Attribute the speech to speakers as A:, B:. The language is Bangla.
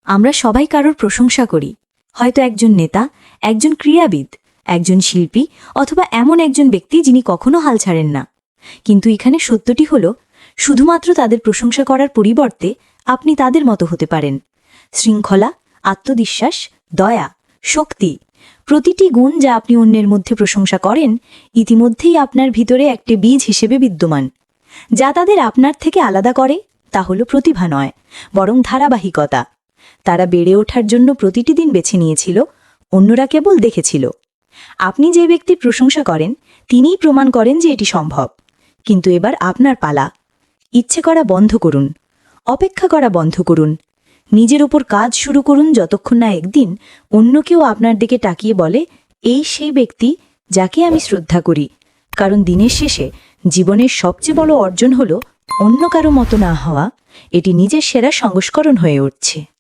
A: আমরা সবাই কারোর প্রশংসা করি, হয়তো একজন নেতা, একজন ক্রীড়াবিদ, একজন শিল্পী অথবা এমন একজন ব্যক্তি যিনি কখনো হাল ছাড়েন না। কিন্তু এখানে সত্যটি হল, শুধুমাত্র তাদের প্রশংসা করার পরিবর্তে আপনি তাদের মতো হতে পারেন। শৃঙ্খলা, আত্মবিশ্বাস, দয়া, শক্তি, প্রতিটি গুণ যা আপনি অন্যের মধ্যে প্রশংসা করেন ইতিমধ্যেই আপনার ভিতরে একটি বীজ হিসেবে বিদ্যমান। যা তাদের আপনার থেকে আলাদা করে তা হল প্রতিভা নয়, বরং ধারাবাহিকতা। তারা বেড়ে ওঠার জন্য প্রতিটি দিন বেছে নিয়েছিল, অন্যরা কেবল দেখেছিল। আপনি যে ব্যক্তির প্রশংসা করেন তিনিই প্রমাণ করেন যে এটি সম্ভব। কিন্তু এবার আপনার পালা। ইচ্ছে করা বন্ধ করুন, অপেক্ষা করা বন্ধ করুন, নিজের ওপর কাজ শুরু করুন যতক্ষণ না একদিন অন্য কেউ আপনার দিকে তাকিয়ে বলে, এই সেই ব্যক্তি যাকে আমি শ্রদ্ধা করি। কারণ দিনের শেষে জীবনের সবচেয়ে বড় অর্জন হল অন্য কারো মতো না হওয়া। এটি নিজের সেরা সংস্করণ হয়ে উঠছে।